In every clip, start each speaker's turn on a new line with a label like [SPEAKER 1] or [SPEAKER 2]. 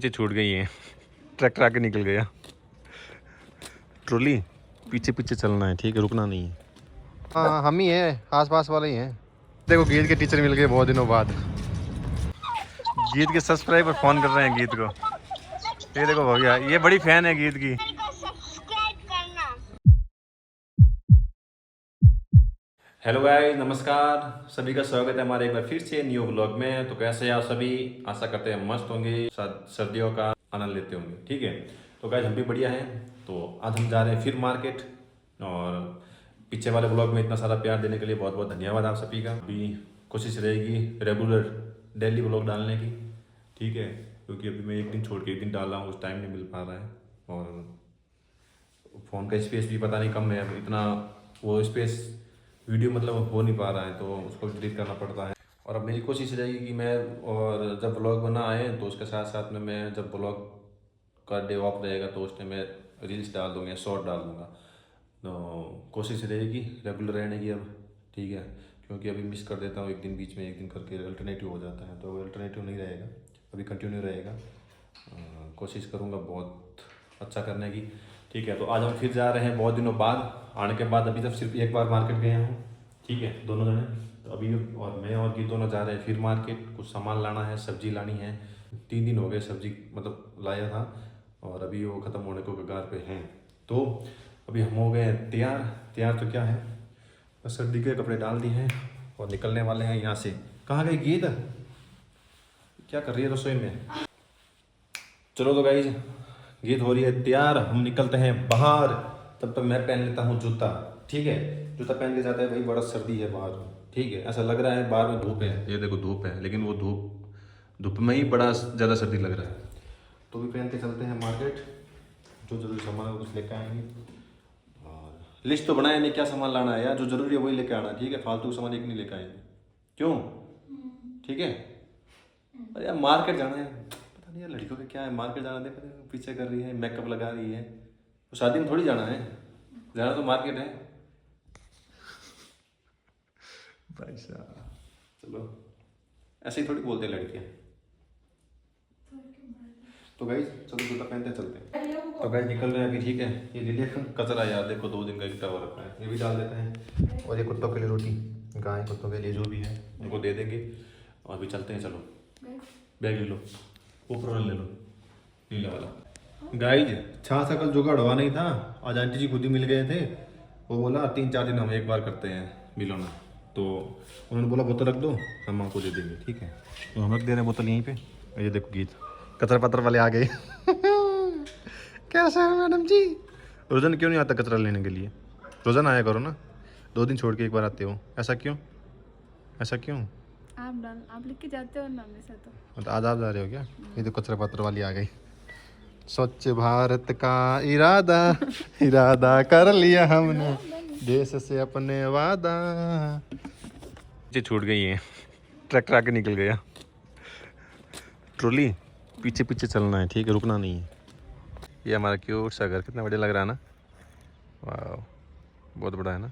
[SPEAKER 1] पीछे छूट गई है, ट्रैक्टर आके निकल गया। ट्रॉली पीछे पीछे चलना है, ठीक है, रुकना नहीं है। हाँ हम ही हैं, आस पास वाले ही हैं। देखो गीत के टीचर मिल गए बहुत दिनों बाद। गीत के सब्सक्राइबर फोन कर रहे हैं गीत को। ये देखो भैया, ये बड़ी फैन है गीत की। हेलो गाइस, नमस्कार, सभी का स्वागत है हमारे एक बार फिर से न्यू व्लॉग में। तो कैसे हैं आप सभी? आशा करते हैं मस्त होंगे, सर्दियों का आनंद लेते होंगे, ठीक है। तो गाइस हम भी बढ़िया हैं। तो आज हम जा रहे हैं फिर मार्केट, और पीछे वाले व्लॉग में इतना सारा प्यार देने के लिए बहुत बहुत धन्यवाद आप सभी का। अभी कोशिश रहेगी रेगुलर डेली व्लॉग डालने की, ठीक है, क्योंकि अभी मैं एक दिन छोड़ के एक दिन डाल रहा हूँ, उस टाइम नहीं मिल पा रहा है। और फ़ोन का स्पेस भी पता नहीं कम है, अब इतना वो स्पेस वीडियो मतलब हो नहीं पा रहा है, तो उसको डिलीट करना पड़ता है। और अब मेरी कोशिश रहेगी कि मैं, और जब ब्लॉग बना आए तो उसके साथ साथ में मैं, जब ब्लॉग का डे ऑफ रहेगा तो उस टाइम मैं रील्स डाल दूँगा, शॉर्ट डाल दूँगा। तो कोशिश रहेगी रेगुलर रहने की अब, ठीक है, क्योंकि अभी मिस कर देता हूँ एक दिन बीच में, एक दिन करके अल्टरनेटिव हो जाता है, तो अल्टरनेटिव नहीं रहेगा, अभी कंटिन्यू रहेगा। कोशिश करूँगा बहुत अच्छा करने की, ठीक है। तो आज हम फिर जा रहे हैं बहुत दिनों बाद। आने के बाद अभी तक सिर्फ एक बार मार्केट गए हूँ, ठीक है, दोनों जने। तो अभी और मैं और गीत दोनों जा रहे हैं फिर मार्केट, कुछ सामान लाना है, सब्जी लानी है। 3 दिन हो गए सब्जी मतलब लाया था, और अभी वो ख़त्म होने को कगार पे हैं। तो अभी हम हो गए हैं तैयार। तैयार तो क्या है, बस सर्दी के कपड़े डाल दिए हैं और निकलने वाले हैं यहाँ से। कहाँ गई गीत, क्या कर रही है रसोई में? चलो तो गाइज, गीत हो रही है तैयार, हम निकलते हैं बाहर। तब तक मैं पहन लेता हूँ जूता, ठीक है। जूता पहन के जाता है भाई, बड़ा सर्दी है बाहर, ठीक है। ऐसा लग रहा है बाहर में धूप है, ये देखो धूप है, लेकिन वो धूप में ही बड़ा ज़्यादा सर्दी लग रहा है। तो भी पहन के चलते हैं मार्केट, जो जरूरी सामान है कुछ लेकर आएंगे। और लिस्ट तो बनाए नहीं क्या सामान लाना है यार, जो जरूरी है वही लेकर आना, ठीक है। फालतू सामान एक नहीं लेकर आएंगे, क्यों? ठीक है। अरे यार मार्केट जाना है, पता नहीं यार लड़कियों का क्या है, मार्केट जाना, देखो पीछे कर रही है, मेकअप लगा रही है। तो शादी में थोड़ी जाना है, जाना तो मार्केट है भाई साहब। चलो ऐसे ही थोड़ी बोलते हैं लड़कियाँ। तो गाइस चलो जूता पहनते चलते हैं। तो गाइस निकल रहे हैं अभी, ठीक है। ये ले लिया कचरा यार, देखो 2 दिन का इकट्ठा हो रखा है, ये भी डाल देते हैं। और ये कुत्तों के लिए रोटी, गाय कुत्तों के लिए जो भी है उनको दे देंगे, और अभी चलते हैं। चलो बैग ले लो, ऊपर वाला ले लो, नीला वाला। गाइज छा सा कल जुगाड़ हुआ नहीं था, आज आंटी जी खुद ही मिल गए थे। वो बोला 3-4 दिन हम एक बार करते हैं मिलोना, तो उन्होंने बोला बोतल रख दो, हम आपको दे देंगे, ठीक है। तो हम रख दे रहे हैं बोतल यहीं पे। ये देखो गीत कचरा पत्र वाले आ गए कैसा है मैडम जी? रोजाना क्यों नहीं आता कचरा लेने के लिए? रोजाना आया करो ना, 2 दिन छोड़ के एक बार आते हो, ऐसा क्यों? ऐसा क्यों?
[SPEAKER 2] आप लिख के जाते हो ना हमेशा। तो
[SPEAKER 1] आज आप जा रहे हो क्या? ये तो कचरा पत्र वाली आ गई। स्वच्छ भारत का इरादा कर लिया हमने, देश से अपने वादा। पीछे छूट गई है, ट्रैक्टर आके निकल गया। ट्रॉली पीछे पीछे चलना है, ठीक है, रुकना नहीं है। ये हमारा क्यूट सा घर कितना बढ़िया लग रहा है ना, वाह बहुत बड़ा है ना।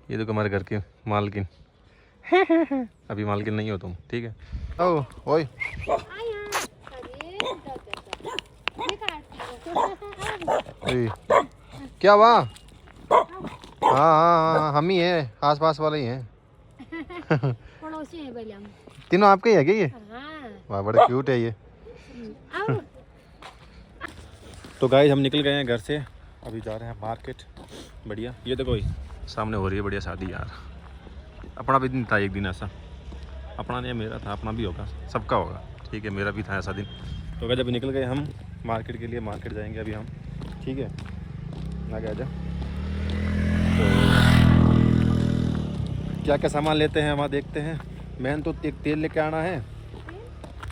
[SPEAKER 1] ये देखो हमारे घर के मालकिन अभी मालकिन नहीं हो तुम, ठीक है। ओ ओए क्या हुआ? हाँ हम ही हैं, आस पास वाले ही हैं
[SPEAKER 2] पड़ोसी हैं पहले हम।
[SPEAKER 1] तीनों आपके ही है क्या ये?
[SPEAKER 2] हाँ।
[SPEAKER 1] वाह बड़ा क्यूट है ये। तो गाइस हम निकल गए हैं घर से, अभी जा रहे हैं मार्केट। बढ़िया, ये देखो सामने हो रही है बढ़िया शादी यार। अपना भी दिन था एक दिन ऐसा, अपना नहीं मेरा था, अपना भी होगा, सबका होगा, ठीक है, मेरा भी था ऐसा दिन। तो गाइस अभी निकल गए हम मार्केट के लिए, मार्केट जाएंगे अभी हम, ठीक है। आगे आजा। तो क्या क्या सामान लेते हैं वहाँ देखते हैं। मेन तो तेल लेके आना है,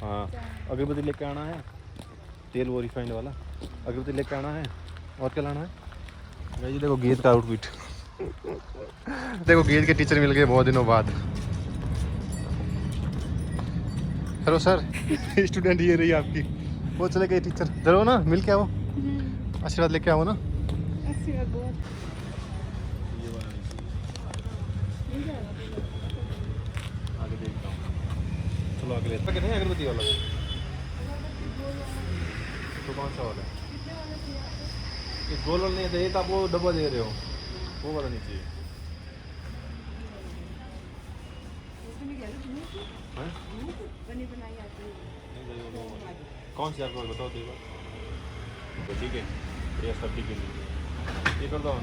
[SPEAKER 1] हाँ अगरबत्ती लेके आना है, तेल वो रिफाइंड वाला अगरबत्ती लेके आना है। और क्या लाना है भाई? देखो गीत का आउटफिट देखो गीत के टीचर मिल गए बहुत दिनों बाद। हेलो सर स्टूडेंट ये रही आपकी, वो चले गए टीचर, जरूर ना मिल के आओ, आशीर्वाद लेके आओ ना। आगे देखता हूँ, ब्लॉग ले कितने हैं अगरबत्ती वाला तो कौन सा वाला ये गोल वाला नहीं चाहिए तो आप वो डब्बा दे रहे हो वो वाला नहीं चाहिए हैं? कौन सी आपको बताओ तो ठीक है बढ़िया सब्जी के लिए ये कर दो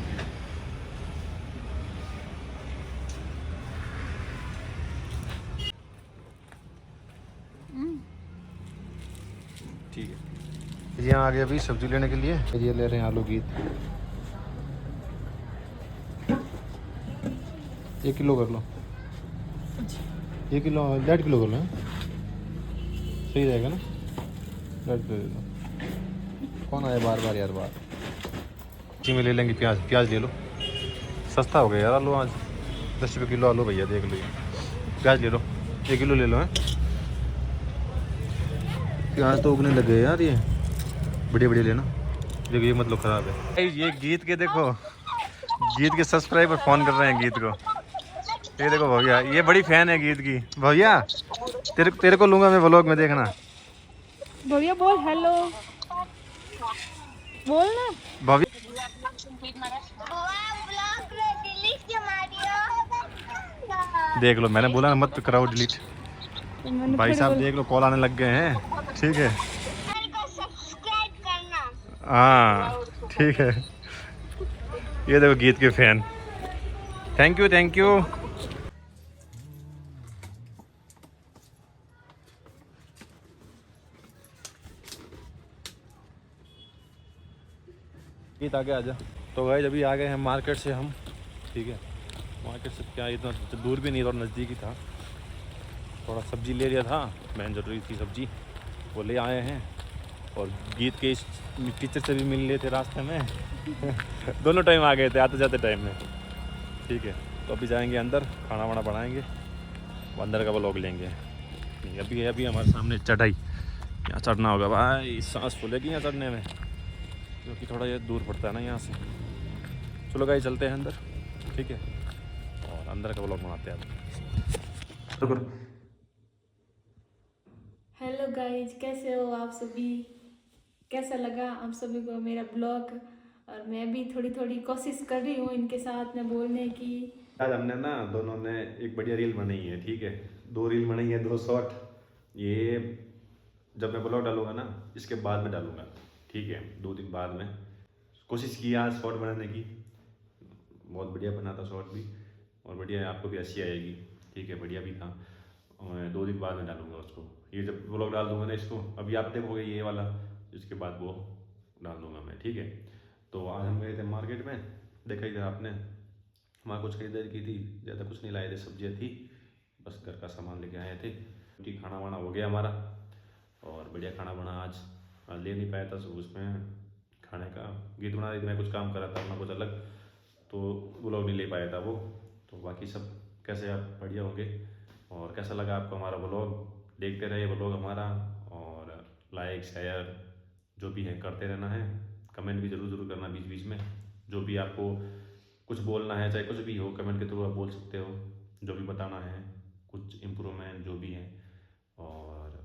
[SPEAKER 1] ठीक है यहाँ आ गए अभी सब्जी लेने के लिए ये ले रहे हैं आलू गीत 1 किलो कर लो 1 किलो 1.5 किलो कर लो सही रहेगा ना 1.5 किलो ले लो कौन आया बार बार यार बार इसी में ले लेंगे प्याज ले लो सस्ता हो गया यार आलू आज 10 रुपये किलो आलू भैया देख लो प्याज ले लो 1 किलो ले लो हैं प्याज तो उगने लगे यार ये बढ़िया बढ़िया लेना देखो ये मतलब ख़राब है ये गीत के देखो गीत के सब्सक्राइबर फ़ोन कर रहे हैं गीत को ये देखो भैया ये बड़ी फैन है गीत की भैया तेरे को लूँगा मैं व्लॉग में देखना
[SPEAKER 2] भैया बोल हेलो बोल ना
[SPEAKER 1] भैया देख लो मैंने बोला ना मत कराओ डिलीट भाई साहब देख लो कॉल आने लग गए हैं ठीक है हाँ ठीक है ये देखो गीत के फैन थैंक यू गीत आगे आ जा तो भाई अभी आ गए हैं मार्केट से हम ठीक है मार्केट से क्या इतना दूर भी नहीं और नज़दीक ही था थोड़ा सब्जी ले लिया था मैन ज़रूरी थी सब्जी वो ले आए हैं और गीत के इस टीचर से भी मिल लिए थे रास्ते में दोनों टाइम आ गए थे आते जाते टाइम में ठीक है तो अभी जाएंगे अंदर खाना वाना बनाएंगे अंदर का व्लॉग लेंगे अभी हमारे सामने चढ़ाई यहाँ चढ़ना होगा भाई सांस फूलेगी यहाँ चढ़ने में क्योंकि थोड़ा ये दूर पड़ता है ना यहाँ से चलो गाइस चलते हैं अंदर ठीक है और अंदर का व्लॉग बनाते हैं
[SPEAKER 2] हेलो गाइज कैसे हो आप सभी कैसा लगा आप सभी को मेरा ब्लॉग और मैं भी थोड़ी थोड़ी कोशिश कर रही हूँ इनके साथ में बोलने की
[SPEAKER 1] आज हमने ना दोनों ने एक बढ़िया रील बनाई है ठीक है 2 रील बनाई है 2 शॉर्ट ये जब मैं ब्लॉग डालूंगा ना इसके बाद में डालूंगा ठीक है 2 दिन बाद में कोशिश की आज शॉर्ट बनाने की बहुत बढ़िया बना था शॉर्ट भी और बढ़िया आपको भी अच्छी आएगी ठीक है बढ़िया भी था और 2 दिन बाद में डालूंगा उसको ये जब ब्लॉग डाल दूंगा ना इसको अभी आप देखोगे ये वाला इसके बाद वो डाल दूंगा मैं ठीक है तो आज हम गए थे मार्केट में देखा ही था आपने वहाँ कुछ खरीदारी की थी ज़्यादा कुछ नहीं लाए थे सब्जियाँ थी बस घर का सामान लेके आए थे ठीक खाना वाना हो गया हमारा और बढ़िया खाना बना आज ले नहीं पाया था उसमें खाने का गीत बना रही थी मैं कुछ काम कर रहा था अपना कुछ अलग तो व्लॉग नहीं ले पाया था वो तो बाकी सब कैसे आप बढ़िया होंगे और कैसा लगा आपको हमारा व्लॉग देखते रहिए व्लॉग हमारा और लाइक शेयर जो भी है करते रहना है कमेंट भी ज़रूर करना बीच बीच में जो भी आपको कुछ बोलना है चाहे कुछ भी हो कमेंट के थ्रू आप बोल सकते हो जो भी बताना है कुछ इम्प्रूवमेंट जो भी है और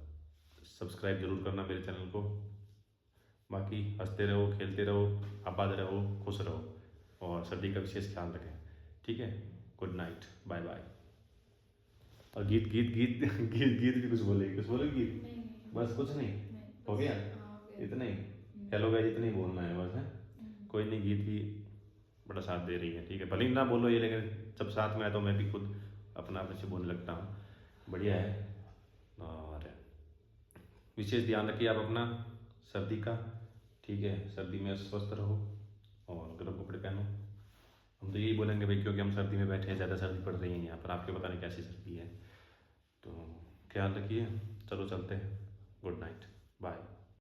[SPEAKER 1] सब्सक्राइब ज़रूर करना मेरे चैनल को बाकी हंसते रहो खेलते रहो आबाद रहो खुश रहो और सर्दी का विशेष ख्याल रखें ठीक है गुड नाइट बाय बाय और गीत भी कुछ बोले गीत बस कुछ नहीं हो गया इतना ही हेलो गाइस इतना ही बोलना है बस है कोई नहीं गीत भी बड़ा साथ दे रही है ठीक है भले ही ना बोलो ये लेकिन जब साथ में आए तो मैं भी खुद अपना आप से बोलने लगता हूँ बढ़िया है और विशेष ध्यान रखिए आप अपना सर्दी का ठीक है सर्दी में स्वस्थ रहो और गर्म कपड़े पहनो हम तो यही बोलेंगे भाई क्योंकि हम सर्दी में बैठे हैं ज़्यादा सर्दी पड़ रही है यहाँ पर आपके पता नहीं कैसी सर्दी है तो ख्याल रखिए चलो चलते हैं गुड नाइट बाय